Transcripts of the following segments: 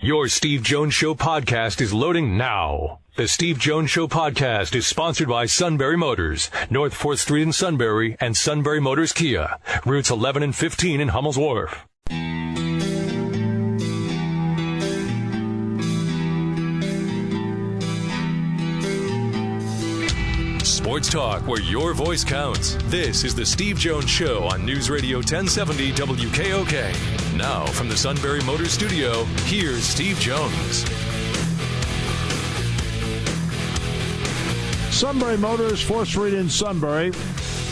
Your Steve Jones Show podcast is loading now. The Steve Jones Show podcast is sponsored by Sunbury Motors, North 4th Street in Sunbury, and Sunbury Motors Kia, routes 11 and 15 in Hummel's Wharf. Sports talk where your voice counts. This is the Steve Jones Show on News Radio 1070 WKOK. Now from the Sunbury Motors Studio, here's Steve Jones. Sunbury Motors, 4th Street in Sunbury.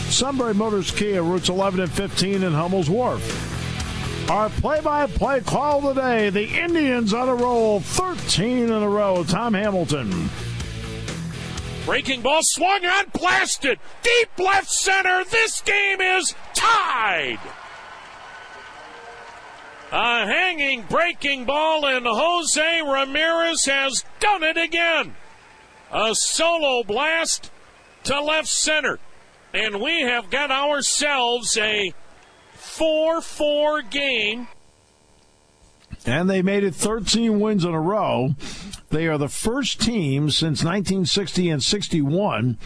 Sunbury Motors Kia, routes 11 and 15 in Hummel's Wharf. Our play-by-play call today, the Indians on a roll, 13 in a row. Tom Hamilton. Breaking ball swung on, blasted, deep left center. This game is tied. A hanging breaking ball, and Jose Ramirez has done it again. A solo blast to left center. And we have got ourselves a 4-4 game. And they made it 13 wins in a row. They are the first team since 1960 and 61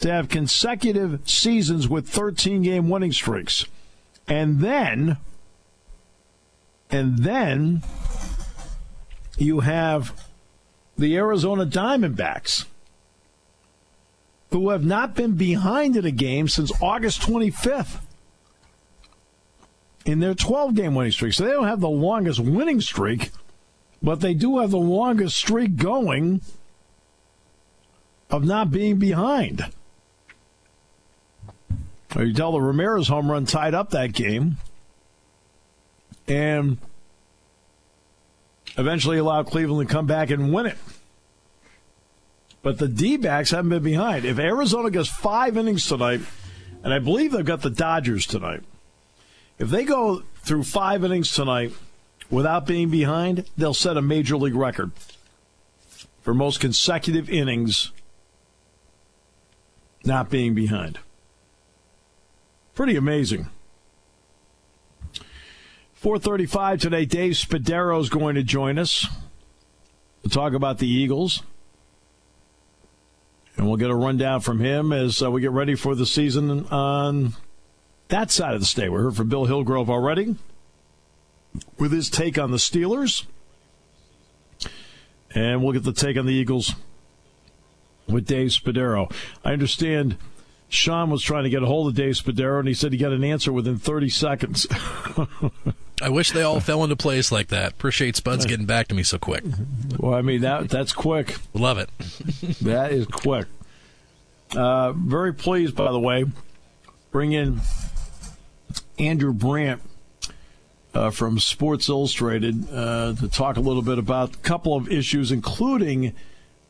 to have consecutive seasons with 13-game winning streaks. And then you have the Arizona Diamondbacks, who have not been behind in a game since August 25th in their 12-game winning streak. So they don't have the longest winning streak, but they do have the longest streak going of not being behind. You tell the Ramirez home run tied up that game and eventually allowed Cleveland to come back and win it. But the D-backs haven't been behind. If Arizona gets 5 innings tonight, and I believe they've got the Dodgers tonight, if they go through 5 innings tonight without being behind, they'll set a major league record for most consecutive innings not being behind. Pretty amazing. 4:35 today, Dave Spadaro is going to join us to talk about the Eagles. And we'll get a rundown from him as we get ready for the season on that side of the state. We heard from Bill Hillgrove already with his take on the Steelers. And we'll get the take on the Eagles with Dave Spadaro. I understand Sean was trying to get a hold of Dave Spadaro, and he said he got an answer within 30 seconds. I wish they all fell into place like that. Appreciate Spuds getting back to me so quick. Well, I mean, that's quick. Love it. That is quick. Very pleased, by the way, bring in Andrew Brandt from Sports Illustrated to talk a little bit about a couple of issues, including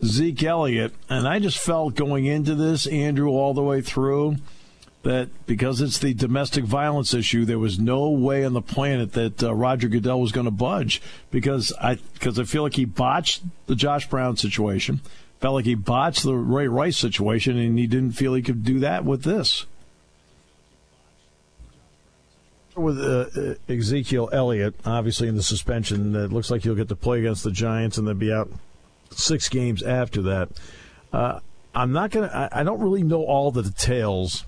Zeke Elliott. And I just felt going into this, Andrew, all the way through, that because it's the domestic violence issue, there was no way on the planet that Roger Goodell was going to budge, because I feel like he botched the Josh Brown situation, felt like he botched the Ray Rice situation, and he didn't feel he could do that with this. With Ezekiel Elliott, obviously in the suspension, it looks like he'll get to play against the Giants and then be out 6 games after that. I don't really know all the details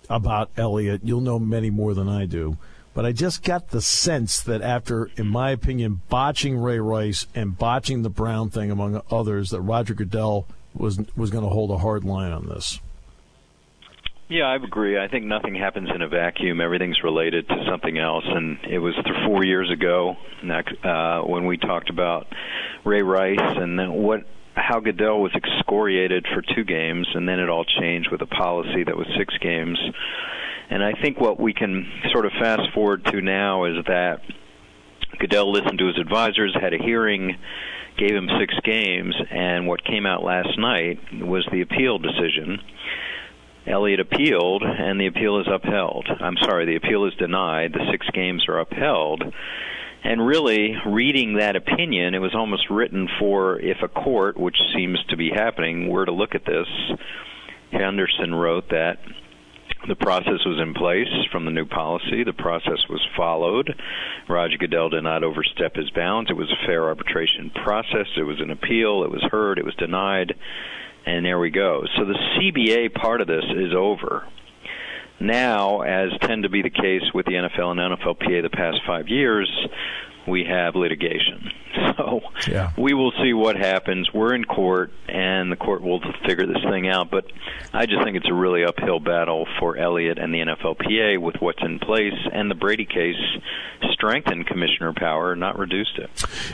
about Elliott. You'll know many more than I do. But I just got the sense that after, in my opinion, botching Ray Rice and botching the Brown thing, among others, that Roger Goodell was going to hold a hard line on this. Yeah, I agree. I think nothing happens in a vacuum. Everything's related to something else. And it was 4 years ago when we talked about Ray Rice and how Goodell was excoriated for 2 games, and then it all changed with a policy that was 6 games. And I think what we can sort of fast forward to now is that Goodell listened to his advisors, had a hearing, gave him 6 games, and what came out last night was the appeal decision. Elliott appealed, and the appeal is upheld. The appeal is denied. The 6 games are upheld. And really, reading that opinion, it was almost written for if a court, which seems to be happening, were to look at this. Henderson wrote that The process was in place from the new policy. The process was followed. Roger Goodell did not overstep his bounds. It was a fair arbitration process. It was an appeal. It was heard. It was denied. And there we go. So the CBA part of this is over. Now, as tend to be the case with the NFL and NFLPA the past 5 years, we have litigation. So we will see what happens. We're in court, and the court will figure this thing out. But I just think it's a really uphill battle for Elliott and the NFLPA with what's in place. And the Brady case strengthened commissioner power, not reduced it.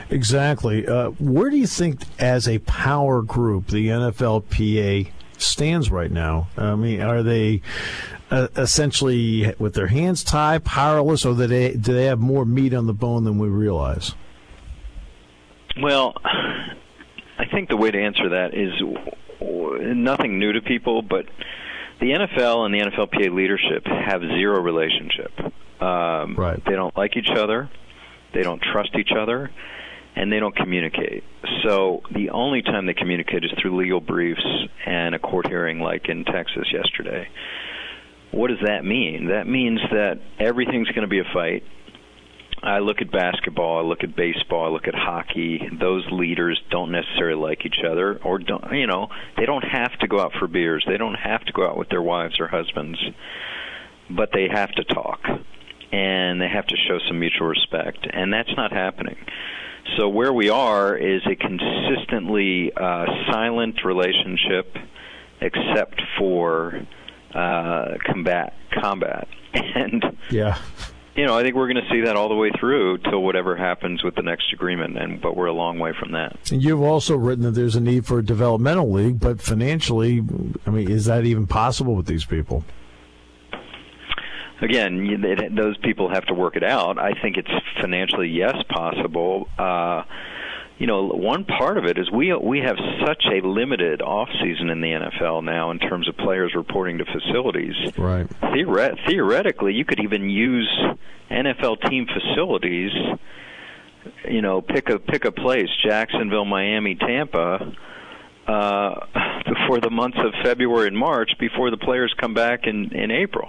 Exactly. Where do you think, as a power group, the NFLPA stands right now? I mean, are they essentially with their hands tied, powerless, or do they have more meat on the bone than we realize? Well, I think the way to answer that is nothing new to people, but the NFL and the NFLPA leadership have zero relationship. Right. They don't like each other, they don't trust each other, and they don't communicate. So the only time they communicate is through legal briefs and a court hearing like in Texas yesterday. What does that mean? That means that everything's going to be a fight. I look at basketball, I look at baseball, I look at hockey. Those leaders don't necessarily like each other, or don't, they don't have to go out for beers. They don't have to go out with their wives or husbands, but they have to talk, and they have to show some mutual respect, and that's not happening. So where we are is a consistently silent relationship, except for combat, and I think we're going to see that all the way through till whatever happens with the next agreement, but we're a long way from that. And you've also written that there's a need for a developmental league, but financially, I mean, is that even possible with these people? Again, those people have to work it out. I think it's financially, yes, possible. One part of it is we have such a limited off season in the NFL now in terms of players reporting to facilities. Right. Theoretically, you could even use NFL team facilities. Pick a place: Jacksonville, Miami, Tampa. Before the months of February and March, before the players come back in April.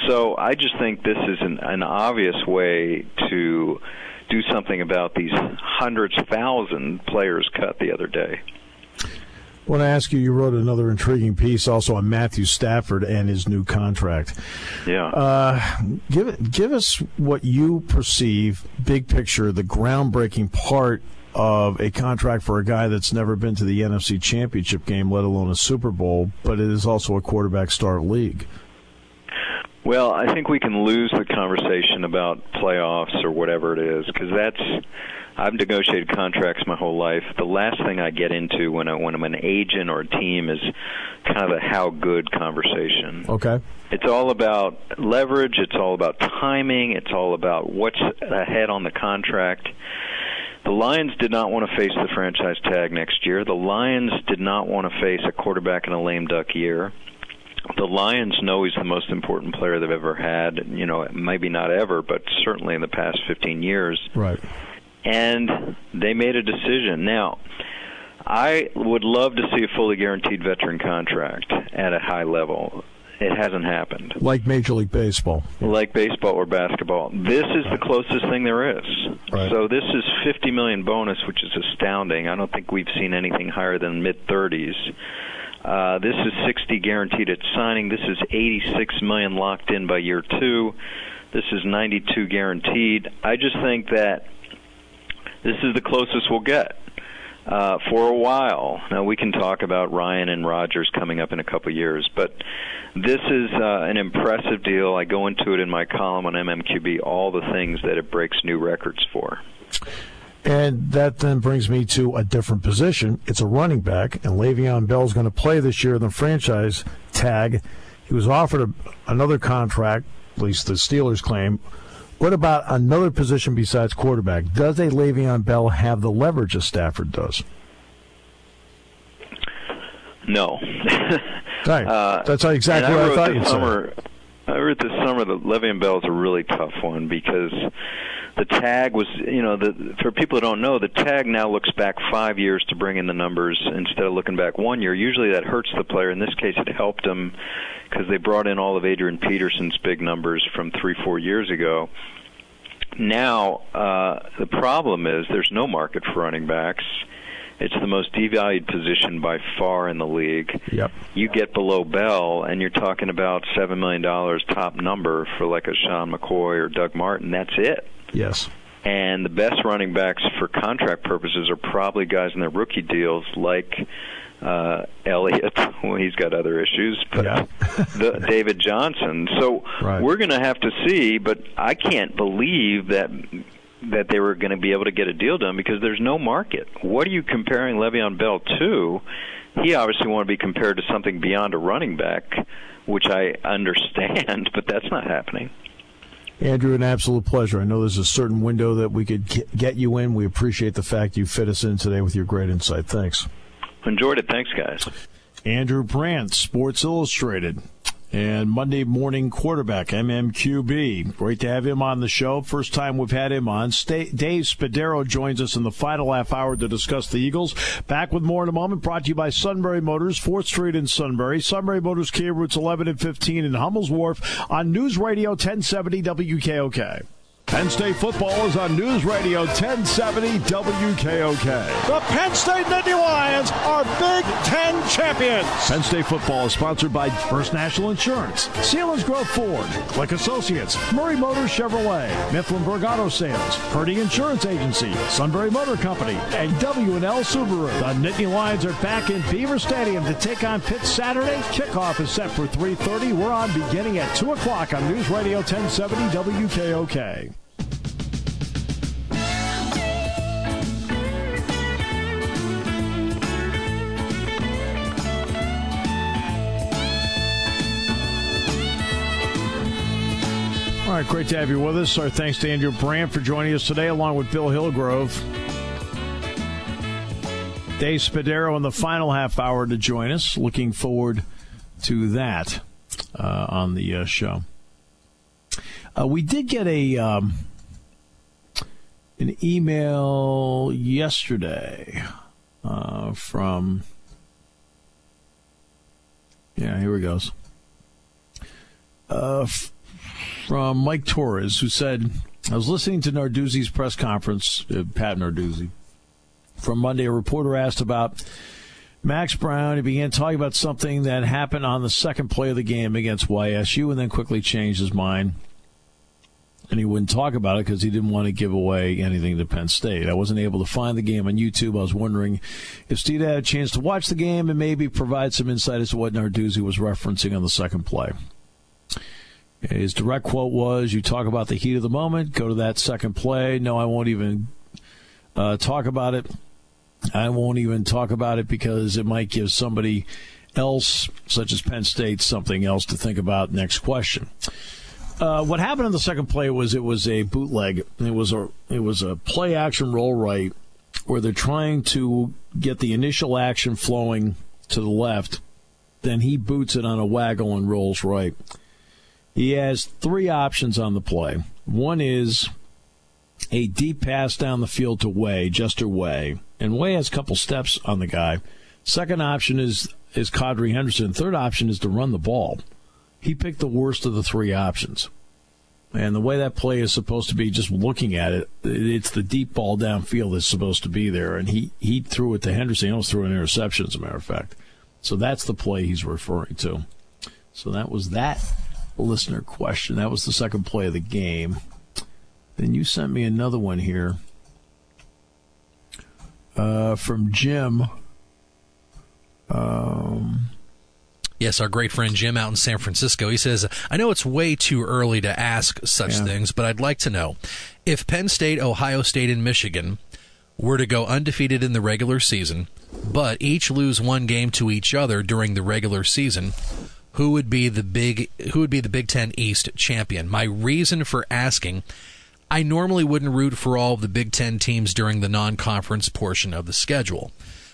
So I just think this is an obvious way to do something about these hundreds, thousand players cut the other day. I want to ask you wrote another intriguing piece also on Matthew Stafford and his new contract. Yeah. Give us what you perceive, big picture, the groundbreaking part of a contract for a guy that's never been to the NFC Championship game, let alone a Super Bowl, but it is also a quarterback star league. Well, I think we can lose the conversation about playoffs or whatever it is, because I've negotiated contracts my whole life. The last thing I get into when I'm an agent or a team is kind of a how good conversation. Okay. It's all about leverage. It's all about timing. It's all about what's ahead on the contract. The Lions did not want to face the franchise tag next year. The Lions did not want to face a quarterback in a lame duck year. The Lions know he's the most important player they've ever had, maybe not ever, but certainly in the past 15 years. Right. And they made a decision. Now, I would love to see a fully guaranteed veteran contract at a high level. It hasn't happened. Like Major League Baseball. Like baseball or basketball. This is the closest thing there is. Right. So this is $50 million bonus, which is astounding. I don't think we've seen anything higher than mid-30s. This is $60 guaranteed at signing. This is $86 million locked in by year 2. This is $92 guaranteed. I just think that this is the closest we'll get for a while. Now, we can talk about Ryan and Rodgers coming up in a couple years, but this is an impressive deal. I go into it in my column on MMQB, all the things that it breaks new records for. And that then brings me to a different position. It's a running back, and Le'Veon Bell's going to play this year in the franchise tag. He was offered another contract, at least the Steelers claim. What about another position besides quarterback? Does a Le'Veon Bell have the leverage as Stafford does? No. Right. That's exactly what I thought you'd say. I wrote this summer that Le'Veon Bell is a really tough one because The tag was, for people who don't know, the tag now looks back 5 years to bring in the numbers instead of looking back 1 year. Usually that hurts the player. In this case, it helped him because they brought in all of Adrian Peterson's big numbers from 3-4 years ago. Now, the problem is there's no market for running backs. It's the most devalued position by far in the league. Yep. You get below Bell, and you're talking about $7 million top number for like a Sean McCoy or Doug Martin. That's it. Yes. And the best running backs for contract purposes are probably guys in their rookie deals like Elliott. Well, he's got other issues, but David Johnson. So we're going to have to see, but I can't believe that they were going to be able to get a deal done because there's no market. What are you comparing Le'Veon Bell to? He obviously want to be compared to something beyond a running back, which I understand, but that's not happening. Andrew, an absolute pleasure. I know there's a certain window that we could get you in. We appreciate the fact you fit us in today with your great insight. Thanks. Enjoyed it. Thanks, guys. Andrew Brandt, Sports Illustrated, and Monday Morning Quarterback, MMQB. Great to have him on the show. First time we've had him on. Dave Spadaro joins us in the final half hour to discuss the Eagles. Back with more in a moment. Brought to you by Sunbury Motors, 4th Street in Sunbury. Sunbury Motors, Kia routes 11 and 15 in Hummel's Wharf on News Radio 1070 WKOK. Penn State football is on News Radio 1070 WKOK. The Penn State Nittany Lions are Big Ten champions. Penn State football is sponsored by First National Insurance, Sealands Grove Ford, Click Associates, Murray Motors Chevrolet, Mifflinburg Auto Sales, Purdy Insurance Agency, Sunbury Motor Company, and W&L Subaru. The Nittany Lions are back in Beaver Stadium to take on Pitt Saturday. Kickoff is set for 3:30. We're on beginning at 2 o'clock on News Radio 1070 WKOK. All right, great to have you with us. Our thanks to Andrew Brandt for joining us today, along with Bill Hillgrove. Dave Spadaro in the final half hour to join us. Looking forward to that on the show. We did get an email yesterday from... Yeah, here it goes. From Mike Torres, who said, I was listening to Narduzzi's press conference, Pat Narduzzi, from Monday. A reporter asked about Max Brown. He began talking about something that happened on the second play of the game against YSU and then quickly changed his mind. And he wouldn't talk about it because he didn't want to give away anything to Penn State. I wasn't able to find the game on YouTube. I was wondering if Steve had a chance to watch the game and maybe provide some insight as to what Narduzzi was referencing on the second play. His direct quote was, you talk about the heat of the moment, go to that second play. No, I won't even talk about it. I won't even talk about it because it might give somebody else, such as Penn State, something else to think about. Next question. What happened on the second play was it was a bootleg. It was a play action roll right where they're trying to get the initial action flowing to the left. Then he boots it on a waggle and rolls right. He has three options on the play. One is a deep pass down the field to Way, Jester Way. And Way has a couple steps on the guy. Second option is Kadri Henderson. Third option is to run the ball. He picked the worst of the three options. And the way that play is supposed to be, just looking at it, it's the deep ball downfield that's supposed to be there. And he threw it to Henderson. He almost threw an interception, as a matter of fact. So that's the play he's referring to. So that was that listener question. That was the second play of the game. Then you sent me another one here from Jim. Yes, our great friend Jim out in San Francisco. He says, I know it's way too early to ask such things, but I'd like to know, if Penn State, Ohio State, and Michigan were to go undefeated in the regular season, but each lose one game to each other during the regular season, who would be the Big Ten East champion? My reason for asking, I normally wouldn't root for all of the Big Ten teams during the non-conference portion of the schedule.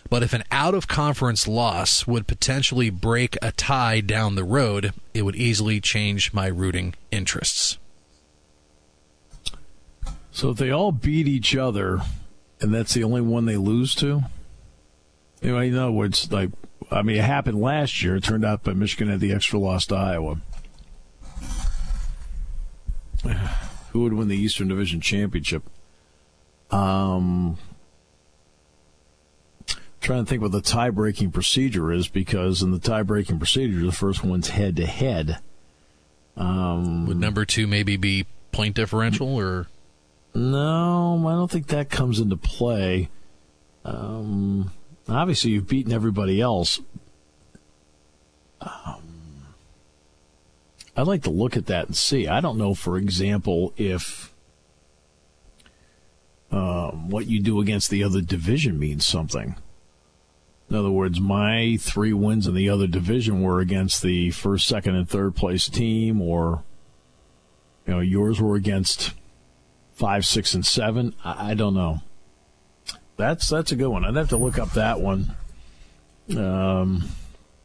But if an out-of-conference loss would potentially break a tie down the road, it would easily change my rooting interests. So if they all beat each other, and that's the only one they lose to, in other words, it happened last year. It turned out that Michigan had the extra loss to Iowa. Who would win the Eastern Division Championship? Trying to think what the tie-breaking procedure is, because in the tie-breaking procedure, the first one's head-to-head. Would number 2 maybe be point differential, or? No, I don't think that comes into play. Obviously, you've beaten everybody else. I'd like to look at that and see. I don't know, for example, if what you do against the other division means something. In other words, my 3 wins in the other division were against the first, second, and third place team, or yours were against 5, 6, and 7. I don't know. That's a good one. I'd have to look up that one,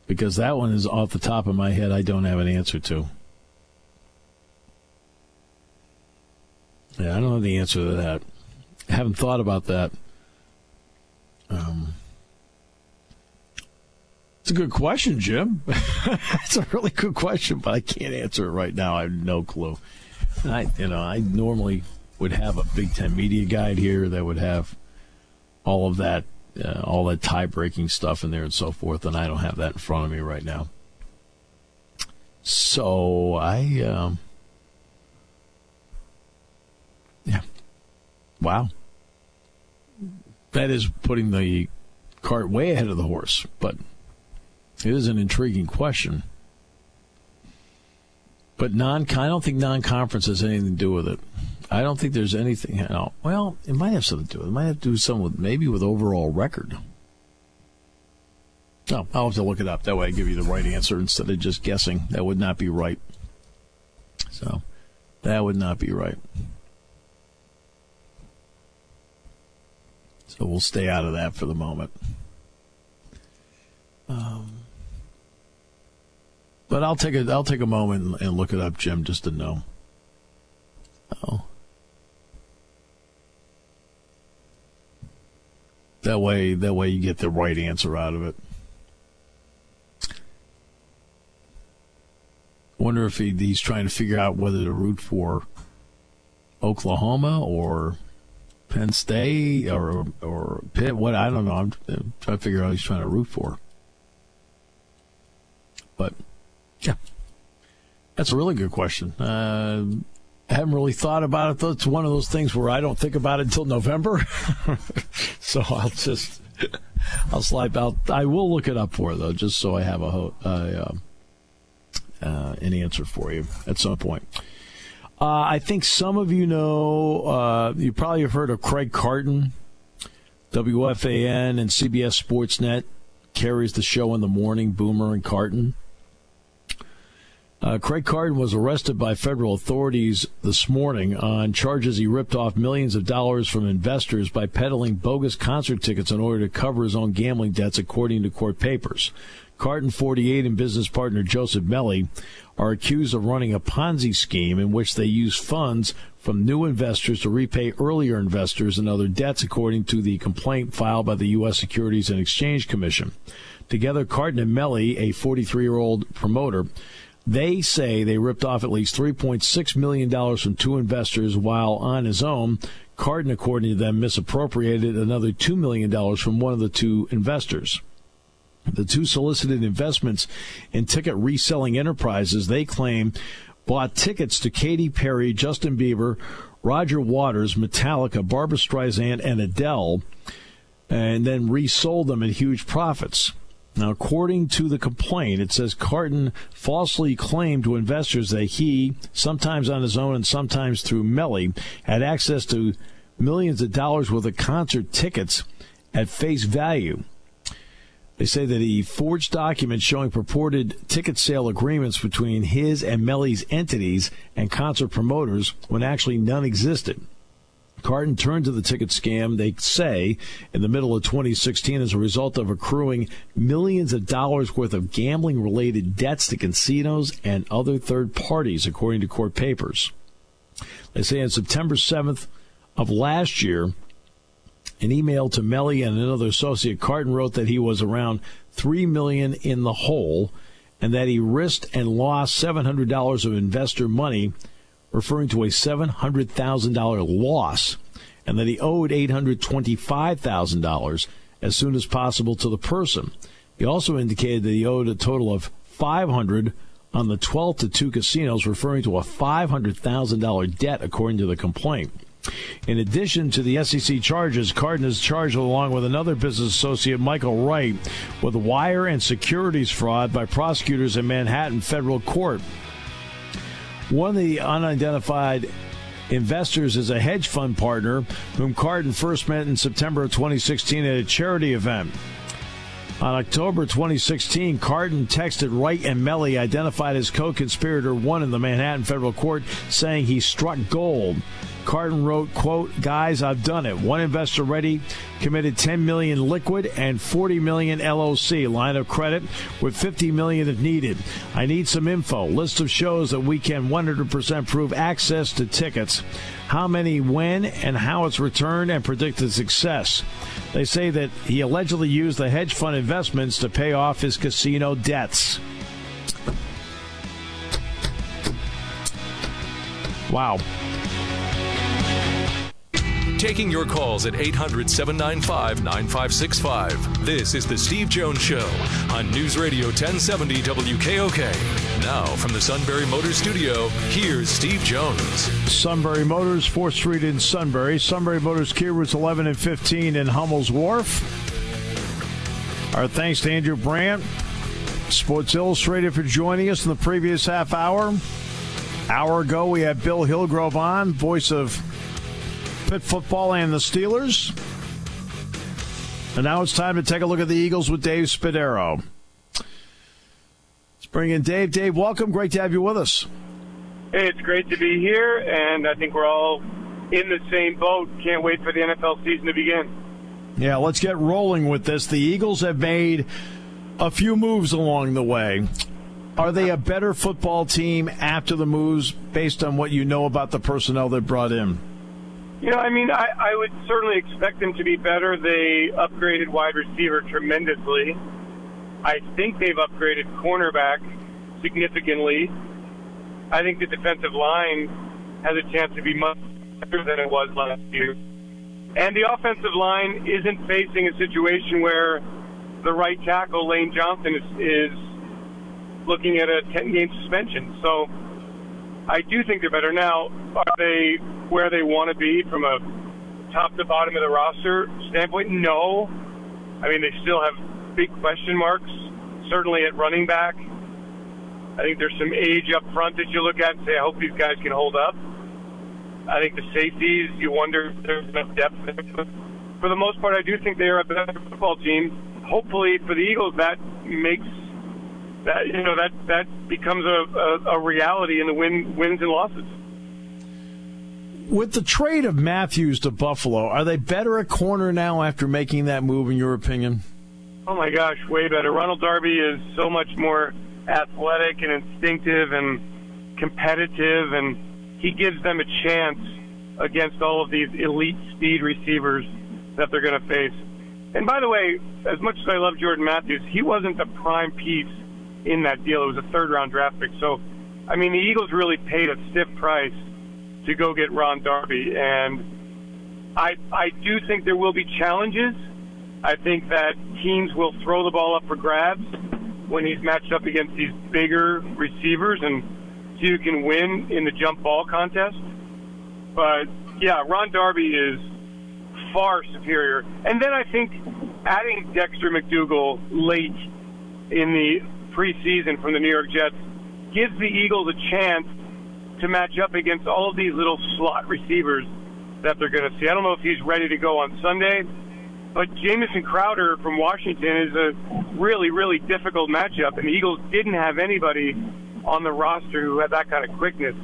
because that one is off the top of my head. I don't have an answer to. Yeah, I don't know the answer to that. I haven't thought about that. It's a good question, Jim. It's a really good question, but I can't answer it right now. I have no clue. I normally would have a Big Ten media guide here that would have all of that, all that tie-breaking stuff in there and so forth, and I don't have that in front of me right now. So yeah. Wow. That is putting the cart way ahead of the horse, but it is an intriguing question. But I don't think non-conference has anything to do with it. I don't think there's anything. Well, it might have something to do with it. It might have to do something with overall record. No, I'll have to look it up. That way I give you the right answer instead of just guessing. That would not be right. So, that would not be right. So we'll stay out of that for the moment. But I'll take a moment and look it up, Jim, just to know. Oh. That way you get the right answer out of it. Wonder if he's trying to figure out whether to root for Oklahoma or Penn State or Pitt. What, I don't know. I'm trying to figure out who he's trying to root for. But yeah, that's a really good question. I haven't really thought about it, though. It's one of those things where I don't think about it until November. So I'll slide out. I will look it up for you, though, just so I have an answer for you at some point. I think some of you know, you probably have heard of Craig Carton. WFAN and CBS Sportsnet carries the show in the morning, Boomer and Carton. Craig Carton was arrested by federal authorities this morning on charges he ripped off millions of dollars from investors by peddling bogus concert tickets in order to cover his own gambling debts, according to court papers. Carton, 48, and business partner Joseph Melly are accused of running a Ponzi scheme in which they used funds from new investors to repay earlier investors and other debts, according to the complaint filed by the U.S. Securities and Exchange Commission. Together, Carton and Melly, a 43-year-old promoter, they say they ripped off at least $3.6 million from two investors, while on his own, Carton, according to them, misappropriated another $2 million from one of the two investors. The two solicited investments in ticket reselling enterprises, they claim, bought tickets to Katy Perry, Justin Bieber, Roger Waters, Metallica, Barbra Streisand, and Adele, and then resold them at huge profits. Now, according to the complaint, it says Carton falsely claimed to investors that he, sometimes on his own and sometimes through Melly, had access to millions of dollars worth of concert tickets at face value. They say that he forged documents showing purported ticket sale agreements between his and Melly's entities and concert promoters when actually none existed. Carton turned to the ticket scam, they say, in the middle of 2016 as a result of accruing millions of dollars worth of gambling-related debts to casinos and other third parties, according to court papers. They say on September 7th of last year, an email to Melly and another associate, Carton wrote that he was around $3 million in the hole and that he risked and lost $700 of investor money, referring to a $700,000 loss, and that he owed $825,000 as soon as possible to the person. He also indicated that he owed a total of $500 on the 12th to 2 casinos, referring to a $500,000 debt, according to the complaint. In addition to the SEC charges, Carton is charged along with another business associate, Michael Wright, with wire and securities fraud by prosecutors in Manhattan federal court. One of the unidentified investors is a hedge fund partner whom Carton first met in September of 2016 at a charity event. On October 2016, Carton texted Wright and Melly, identified as co-conspirator one in the Manhattan federal court, saying he struck gold. Carton wrote, quote, "Guys, I've done it. One investor ready, committed $10 million liquid and $40 million LOC, line of credit, with $50 million if needed. I need some info. List of shows that we can 100% prove access to tickets. How many, when, and how it's returned, and predicted success." They say that he allegedly used the hedge fund investments to pay off his casino debts. Wow. Taking your calls at 800-795-9565. This is The Steve Jones Show on News Radio 1070 WKOK. Now, from the Sunbury Motors Studio, here's Steve Jones. Sunbury Motors, 4th Street in Sunbury. Sunbury Motors, Kia routes 11 and 15 in Hummel's Wharf. Our thanks to Andrew Brandt, Sports Illustrated, for joining us in the previous half hour. Hour ago, we had Bill Hillgrove on, voice of Pitt football and the Steelers. And now it's time to take a look at the Eagles with Dave Spadaro. Let's bring in Dave. Dave, welcome. Great to have you with us. Hey, it's great to be here, and I think we're all in the same boat. Can't wait for the NFL season to begin. Yeah, let's get rolling with this. The Eagles have made a few moves along the way. Are they a better football team after the moves based on what you know about the personnel they brought in? You know, I mean, I would certainly expect them to be better. They upgraded wide receiver tremendously. I think they've upgraded cornerback significantly. I think the defensive line has a chance to be much better than it was last year. And the offensive line isn't facing a situation where the right tackle, Lane Johnson, is looking at a 10-game suspension. So I do think they're better. Now, are they where they want to be from a top to bottom of the roster standpoint? No. I mean, they still have big question marks, certainly at running back. I think there's some age up front that you look at and say, I hope these guys can hold up. I think the safeties, you wonder if there's enough depth there. For the most part, I do think they are a better football team. Hopefully for the Eagles, that makes that, you know, that becomes a reality in the wins and losses. With the trade of Matthews to Buffalo, are they better at corner now after making that move, in your opinion? Oh, my gosh, way better. Ronald Darby is so much more athletic and instinctive and competitive, and he gives them a chance against all of these elite speed receivers that they're going to face. And by the way, as much as I love Jordan Matthews, he wasn't the prime piece in that deal. It was a third-round draft pick. So, I mean, the Eagles really paid a stiff price to go get Ron Darby. And I do think there will be challenges. I think that teams will throw the ball up for grabs when he's matched up against these bigger receivers and see who can win in the jump ball contest. But, yeah, Ron Darby is far superior. And then I think adding Dexter McDougal late in the preseason from the New York Jets gives the Eagles a chance to match up against all of these little slot receivers that they're going to see. I don't know if he's ready to go on Sunday, but Jamison Crowder from Washington is a really, really difficult matchup, and the Eagles didn't have anybody on the roster who had that kind of quickness.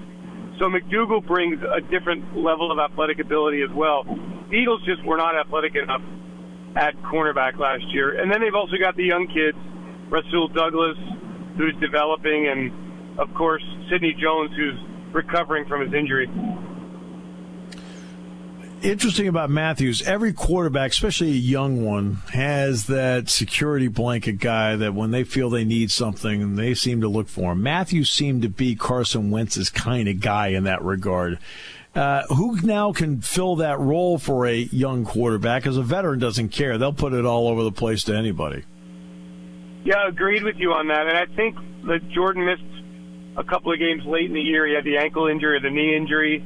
So McDougal brings a different level of athletic ability as well. The Eagles just were not athletic enough at cornerback last year. And then they've also got the young kids, Rasul Douglas, who's developing, and, of course, Sidney Jones, who's recovering from his injury. Interesting about Matthews, every quarterback, especially a young one, has that security blanket guy that when they feel they need something, they seem to look for him. Matthews seemed to be Carson Wentz's kind of guy in that regard. Who now can fill that role for a young quarterback? Because a veteran doesn't care. They'll put it all over the place to anybody. Yeah, agreed with you on that. And I think that Jordan missed a couple of games late in the year. He had the ankle injury or the knee injury.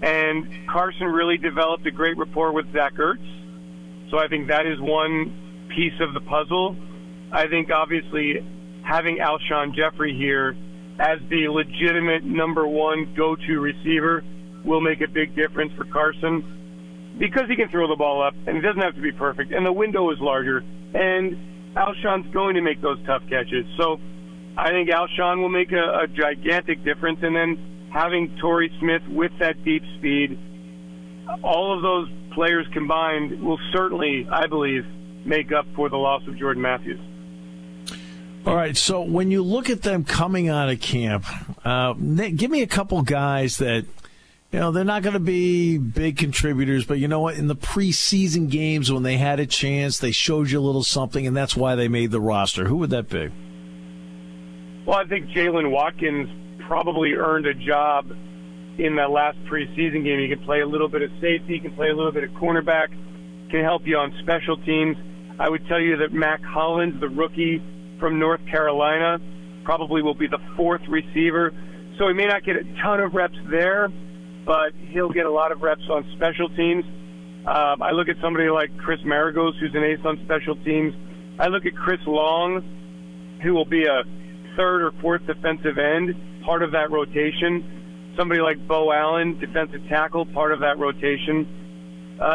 And Carson really developed a great rapport with Zach Ertz. So I think that is one piece of the puzzle. I think, obviously, having Alshon Jeffrey here as the legitimate number one go-to receiver will make a big difference for Carson because he can throw the ball up, and it doesn't have to be perfect, and the window is larger, and Alshon's going to make those tough catches. So I think Alshon will make a gigantic difference, and then having Torrey Smith with that deep speed, all of those players combined will certainly, I believe, make up for the loss of Jordan Matthews. All right, so when you look at them coming out of camp, give me a couple guys that, they're not going to be big contributors, but you know what? In the preseason games when they had a chance, they showed you a little something, and that's why they made the roster. Who would that be? Well, I think Jalen Watkins probably earned a job in that last preseason game. He can play a little bit of safety, he can play a little bit of cornerback, can help you on special teams. I would tell you that Mac Hollins, the rookie from North Carolina, probably will be the fourth receiver. So he may not get a ton of reps there, but he'll get a lot of reps on special teams. I look at somebody like Chris Maragos, who's an ace on special teams. I look at Chris Long, who will be a third or fourth defensive end, part of that rotation. Somebody like Bo Allen, defensive tackle, part of that rotation.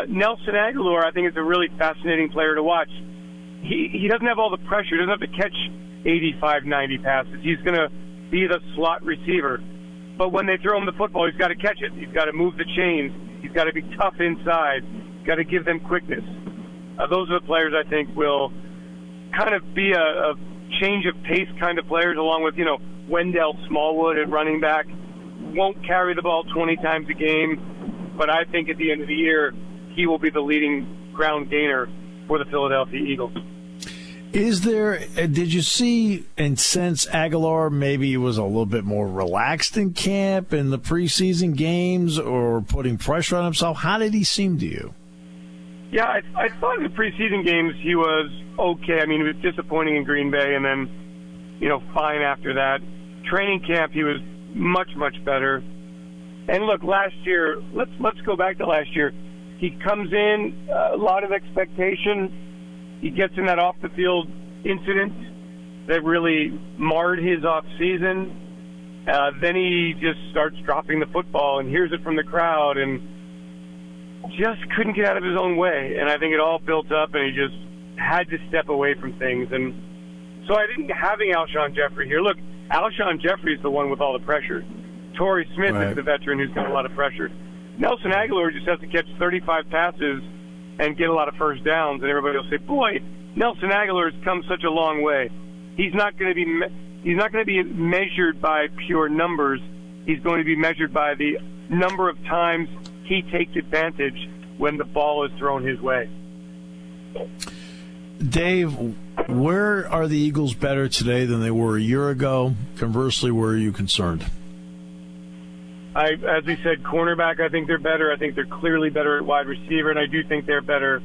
Nelson Aguilar, I think, is a really fascinating player to watch. He doesn't have all the pressure. He doesn't have to catch 85, 90 passes. He's going to be the slot receiver. But when they throw him the football, he's got to catch it. He's got to move the chains. He's got to be tough inside. He's got to give them quickness. Those are the players I think will kind of be a change of pace kind of players, along with, Wendell Smallwood at running back. Won't carry the ball 20 times a game, but I think at the end of the year, he will be the leading ground gainer for the Philadelphia Eagles. Did you see and sense Aguilar maybe was a little bit more relaxed in camp in the preseason games or putting pressure on himself? How did he seem to you? Yeah, I thought in the preseason games he was okay. I mean, he was disappointing in Green Bay and then, fine after that. Training camp, he was much, much better. And look, last year, let's go back to last year. He comes in, a lot of expectation. He gets in that off-the-field incident that really marred his off-season. Then he just starts dropping the football and hears it from the crowd and just couldn't get out of his own way. And I think it all built up, and he just had to step away from things. And so I think having Alshon Jeffrey here, look, Alshon Jeffrey is the one with all the pressure. Torrey Smith is the veteran who's got a lot of pressure. Nelson Aguilar just has to catch 35 passes and get a lot of first downs, and everybody will say, "Boy, Nelson Aguilar has come such a long way." He's not going to be measured by pure numbers. He's going to be measured by the number of times he takes advantage when the ball is thrown his way. Dave, where are the Eagles better today than they were a year ago? Conversely, where are you concerned? As we said, cornerback, I think they're better. I think they're clearly better at wide receiver, and I do think they're better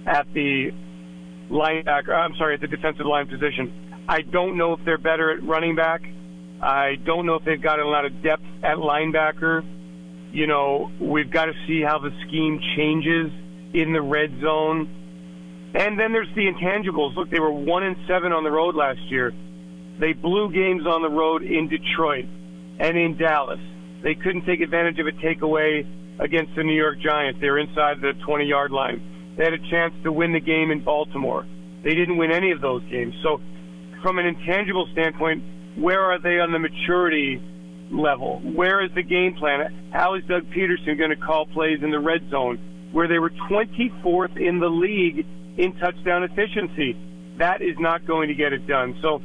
at the at the defensive line position. I don't know if they're better at running back. I don't know if they've got a lot of depth at linebacker. We've got to see how the scheme changes in the red zone. And then there's the intangibles. Look, they were 1-7 on the road last year. They blew games on the road in Detroit and in Dallas. They couldn't take advantage of a takeaway against the New York Giants. They were inside the 20-yard line. They had a chance to win the game in Baltimore. They didn't win any of those games. So from an intangible standpoint, where are they on the maturity level? Where is the game plan? How is Doug Peterson going to call plays in the red zone, where they were 24th in the league in touchdown efficiency? That is not going to get it done. So,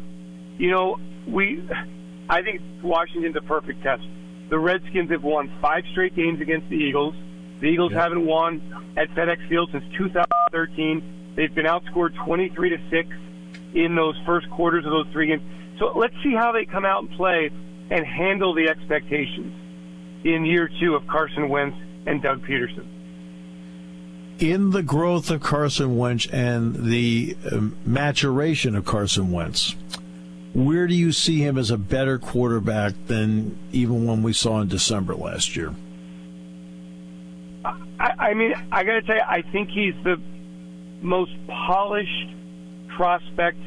I think Washington's a perfect test. The Redskins have won 5 straight games against the Eagles. The Eagles haven't won at FedEx Field since 2013. They've been outscored 23-6 in those first quarters of those three games. So let's see how they come out and play and handle the expectations in year two of Carson Wentz and Doug Peterson. In the growth of Carson Wentz and the maturation of Carson Wentz, where do you see him as a better quarterback than even when we saw in December last year? I mean, I got to tell you, I think he's the most polished prospect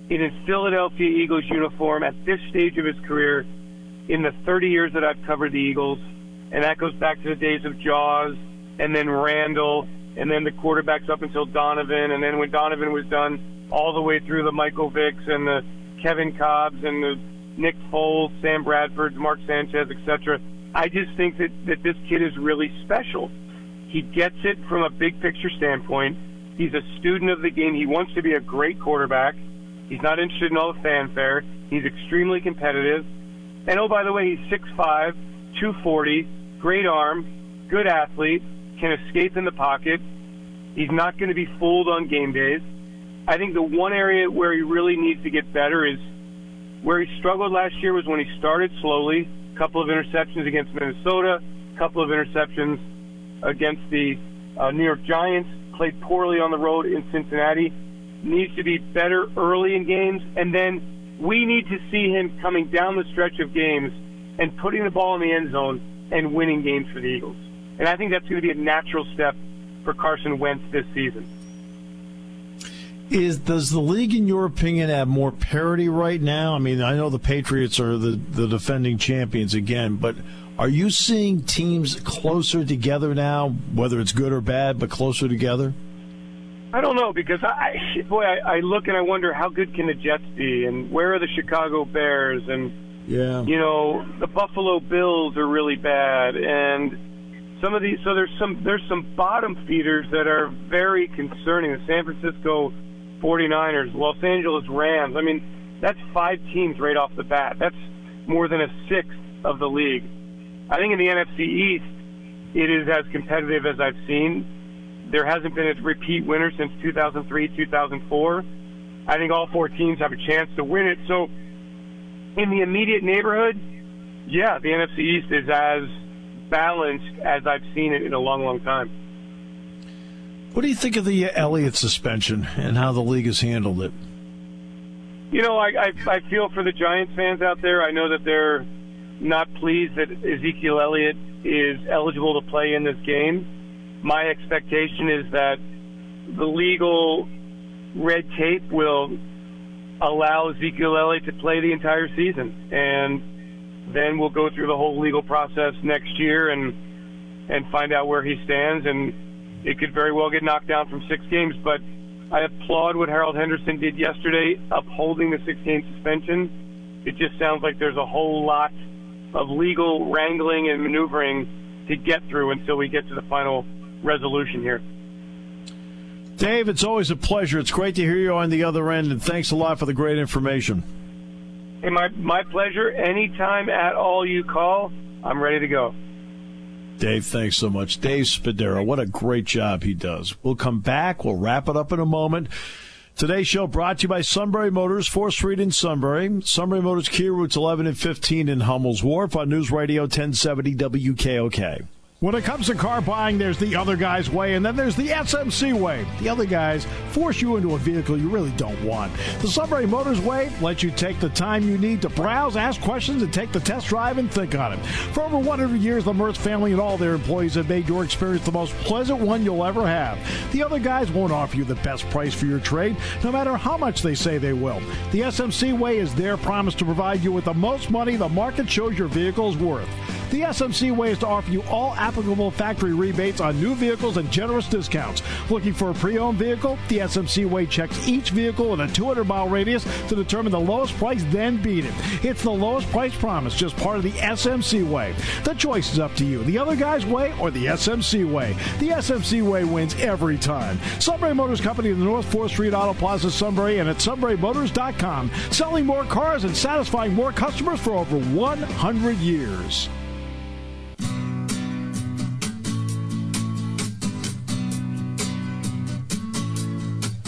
in a Philadelphia Eagles uniform at this stage of his career in the 30 years that I've covered the Eagles. And that goes back to the days of Jaws and then Randall and then the quarterbacks up until Donovan. And then when Donovan was done, all the way through the Michael Vicks and the Kevin Cobbs and the Nick Foles, Sam Bradford, Mark Sanchez, etc. I just think that this kid is really special. He gets it from a big picture standpoint. He's a student of the game. He wants to be a great quarterback. He's not interested in all the fanfare. He's extremely competitive. And, oh, by the way, he's 6'5", 240, great arm, good athlete, can escape in the pocket. He's not going to be fooled on game days. I think the one area where he really needs to get better is where he struggled last year was when he started slowly, a couple of interceptions against Minnesota, a couple of interceptions against the New York Giants, played poorly on the road in Cincinnati, needs to be better early in games, and then we need to see him coming down the stretch of games and putting the ball in the end zone and winning games for the Eagles. And I think that's going to be a natural step for Carson Wentz this season. Does the league, in your opinion, have more parity right now? I mean, I know the Patriots are the defending champions again, but are you seeing teams closer together now, whether it's good or bad, but closer together? I don't know, because I look and I wonder how good can the Jets be, and where are the Chicago Bears, and you know, the Buffalo Bills are really bad, and some of these. So there's some bottom feeders that are very concerning. The San Francisco 49ers, Los Angeles Rams. I mean, that's 5 teams right off the bat. That's more than a sixth of the league. I think in the NFC East, it is as competitive as I've seen. There hasn't been a repeat winner since 2003, 2004. I think all 4 teams have a chance to win it. So in the immediate neighborhood, yeah, the NFC East is as balanced as I've seen it in a long, long time. What do you think of the Elliott suspension and how the league has handled it? You know, I feel for the Giants fans out there. I know that they're not pleased that Ezekiel Elliott is eligible to play in this game. My expectation is that the legal red tape will allow Ezekiel Elliott to play the entire season, and then we'll go through the whole legal process next year and find out where he stands, and it could very well get knocked down from 6 games. But I applaud what Harold Henderson did yesterday, upholding the 6-game suspension. It just sounds like there's a whole lot of legal wrangling and maneuvering to get through until we get to the final resolution here. Dave, it's always a pleasure. It's great to hear you on the other end, and thanks a lot for the great information. Hey, my pleasure. Anytime at all you call, I'm ready to go. Dave, thanks so much. Dave Spadaro, what a great job he does. We'll come back. We'll wrap it up in a moment. Today's show brought to you by Sunbury Motors, 4th Street in Sunbury. Sunbury Motors, Kia, routes 11 and 15 in Hummel's Wharf on News Radio 1070 WKOK. When it comes to car buying, there's the other guy's way, and then there's the SMC way. The other guys force you into a vehicle you really don't want. The Sunbury Motors way lets you take the time you need to browse, ask questions, and take the test drive and think on it. For over 100 years, the Mertz family and all their employees have made your experience the most pleasant one you'll ever have. The other guys won't offer you the best price for your trade, no matter how much they say they will. The SMC way is their promise to provide you with the most money the market shows your vehicle is worth. The SMC way is to offer you all applicable factory rebates on new vehicles and generous discounts. Looking for a pre-owned vehicle? The SMC way checks each vehicle with a 200-mile radius to determine the lowest price, then beat it. It's the lowest price promise, just part of the SMC way. The choice is up to you, the other guy's way or the SMC way. The SMC way wins every time. Sunbury Motors Company in the North 4th Street Auto Plaza, Sunbury, and at sunburymotors.com. Selling more cars and satisfying more customers for over 100 years.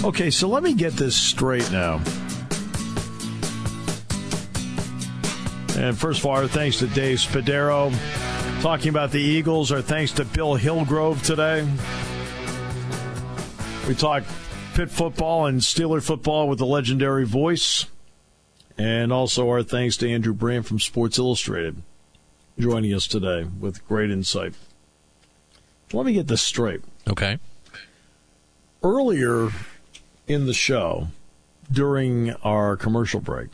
Okay, so let me get this straight now. And first of all, our thanks to Dave Spadaro. Talking about the Eagles, our thanks to Bill Hillgrove today. We talked Pitt football and Steeler football with the legendary voice. And also our thanks to Andrew Brandt from Sports Illustrated joining us today with great insight. Let me get this straight. Okay. Earlier in the show, during our commercial break,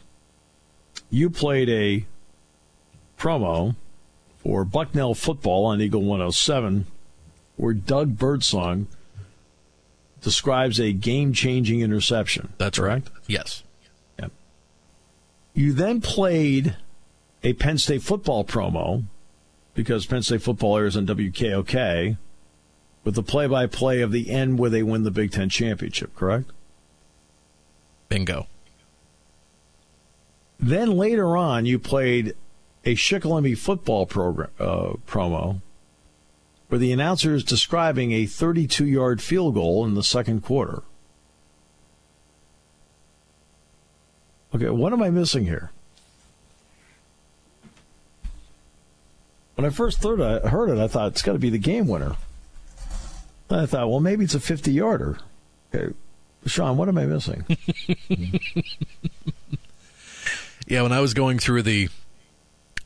you played a promo for Bucknell football on Eagle 107 where Doug Birdsong describes a game-changing interception. That's right. Yes. Yeah. You then played a Penn State football promo because Penn State football airs on WKOK with the play-by-play of the end where they win the Big Ten championship, correct? Bingo. Then later on, you played a Shikellamy football promo where the announcer is describing a 32-yard field goal in the second quarter. Okay, what am I missing here? When I first heard it, I thought it's got to be the game winner. Then I thought, well, maybe it's a 50-yarder. Okay, Sean, what am I missing? Yeah, when I was going through the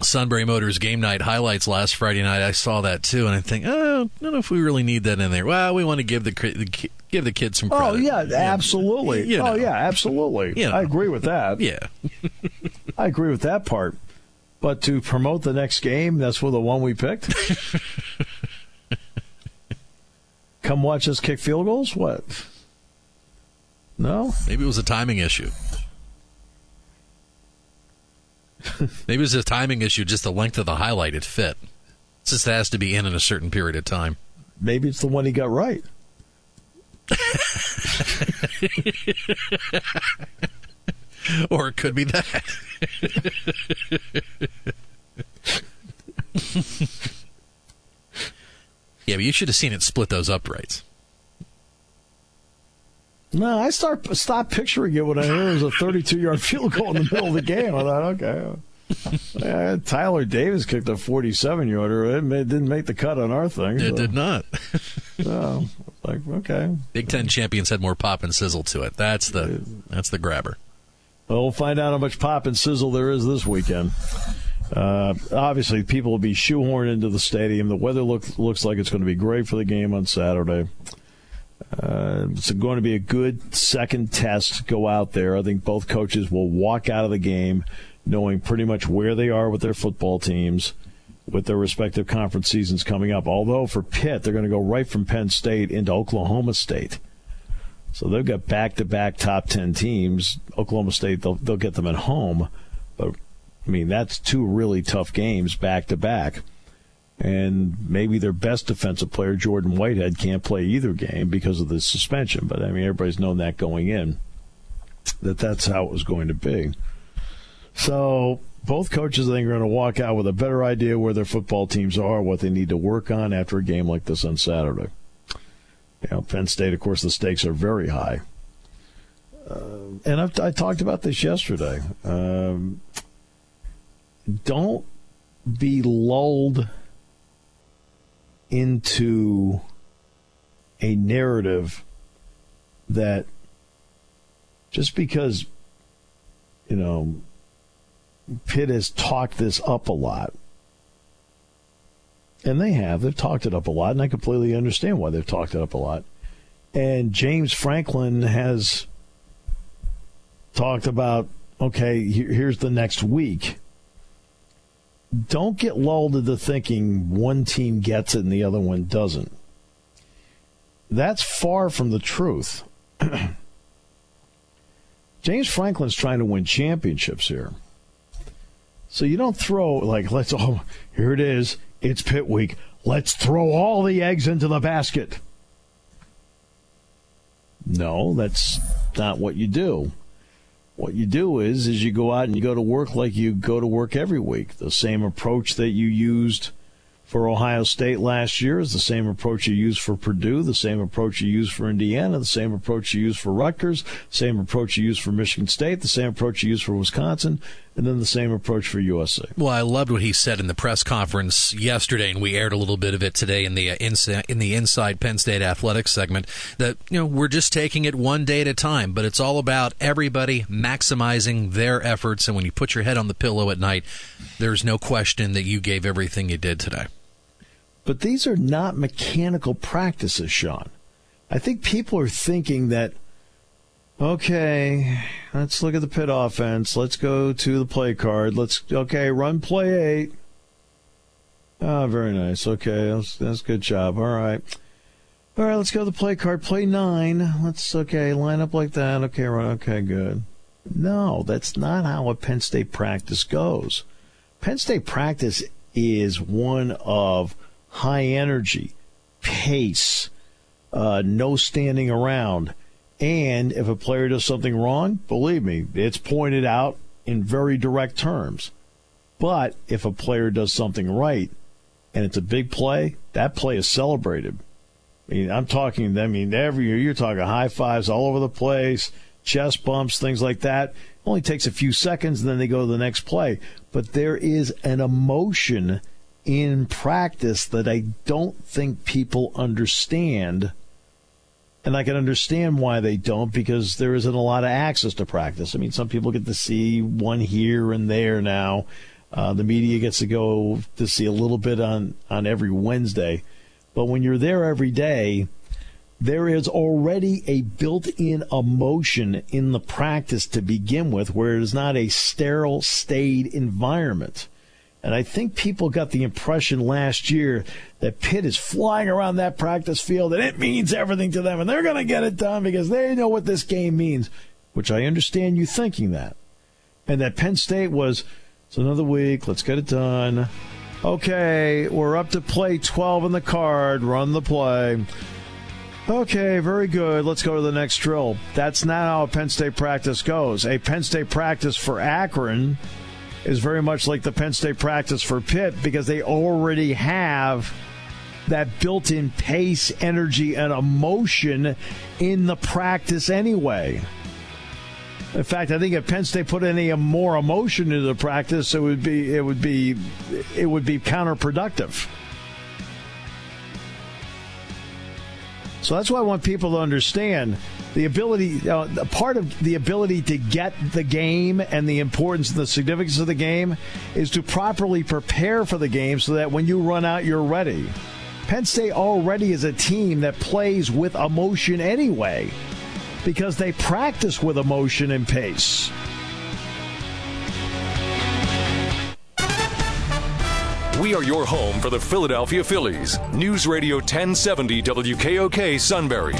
Sunbury Motors game night highlights last Friday night, I saw that too, and I think, I don't know if we really need that in there. Well, we want to give the kids some credit. Oh yeah, absolutely. You know. Oh yeah, absolutely. You know. I agree with that. Yeah, I agree with that part. But to promote the next game, that's for the one we picked. Come watch us kick field goals. What? No. Maybe it was a timing issue. Maybe it was a timing issue, just the length of the highlight, it fit. It just has to be in a certain period of time. Maybe it's the one he got right. Or it could be that. Yeah, but you should have seen it split those uprights. No, I stopped picturing it when I heard it was a 32-yard field goal in the middle of the game. I thought, okay. Tyler Davis kicked a 47-yarder. It didn't make the cut on our thing. It did not. So, like, okay. Big Ten champions had more pop and sizzle to it. That's the grabber. Well, we'll find out how much pop and sizzle there is this weekend. Obviously, people will be shoehorned into the stadium. The weather looks like it's going to be great for the game on Saturday. It's going to be a good second test. Go out there. I think both coaches will walk out of the game knowing pretty much where they are with their football teams, with their respective conference seasons coming up. Although for Pitt, they're going to go right from Penn State into Oklahoma State. So they've got back-to-back top 10 teams. Oklahoma State, they'll get them at home. But, I mean, that's two really tough games back-to-back. And maybe their best defensive player, Jordan Whitehead, can't play either game because of the suspension. But, I mean, everybody's known that going in, that's how it was going to be. So both coaches, I think, are going to walk out with a better idea where their football teams are, what they need to work on after a game like this on Saturday. Penn State, of course, the stakes are very high. And I talked about this yesterday. Don't be lulled into a narrative that just because, Pitt has talked this up a lot, and they've talked it up a lot, and I completely understand why they've talked it up a lot. And James Franklin has talked about, okay, here's the next week. Don't get lulled into thinking one team gets it and the other one doesn't. That's far from the truth. James Franklin's trying to win championships here. So you don't throw, here it is. It's Pitt week. Let's throw all the eggs into the basket. No, that's not what you do. What you do is you go out and you go to work like you go to work every week. The same approach that you used for Ohio State last year is the same approach you used for Purdue, the same approach you used for Indiana, the same approach you used for Rutgers, same approach you used for Michigan State, the same approach you used for Wisconsin, and then the same approach for USC. Well, I loved what he said in the press conference yesterday, and we aired a little bit of it today in the Inside Penn State Athletics segment, that we're just taking it one day at a time, but it's all about everybody maximizing their efforts, and when you put your head on the pillow at night, there's no question that you gave everything you did today. But these are not mechanical practices, Sean. I think people are thinking that, okay, let's look at the pit offense. Let's go to the play card. Run play 8. Oh, very nice. Okay, that's a good job. All right, let's go to the play card. Play 9. Line up like that. Okay, run. Okay, good. No, that's not how a Penn State practice goes. Penn State practice is one of high energy, pace, no standing around. And if a player does something wrong, believe me, it's pointed out in very direct terms. But if a player does something right and it's a big play, that play is celebrated. I'm talking every year, you're talking high fives all over the place, chest bumps, things like that. It only takes a few seconds, and then they go to the next play. But there is an emotion in practice that I don't think people understand. And I can understand why they don't, because there isn't a lot of access to practice. Some people get to see one here and there now. The media gets to go to see a little bit on every Wednesday. But when you're there every day, there is already a built-in emotion in the practice to begin with, where it is not a sterile, staid environment. And I think people got the impression last year that Pitt is flying around that practice field and it means everything to them and they're going to get it done because they know what this game means, which I understand you thinking that. And that Penn State was, it's another week, let's get it done. Okay, we're up to play 12 in the card, run the play. Okay, very good. Let's go to the next drill. That's not how a Penn State practice goes. A Penn State practice for Akron is very much like the Penn State practice for Pitt, because they already have that built-in pace, energy, and emotion in the practice anyway. In fact, I think if Penn State put any more emotion into the practice, it would be counterproductive. So that's why I want people to understand the ability, part of the ability to get the game and the importance and the significance of the game is to properly prepare for the game so that when you run out, you're ready. Penn State already is a team that plays with emotion anyway, because they practice with emotion and pace. We are your home for the Philadelphia Phillies. News Radio 1070 WKOK Sunbury.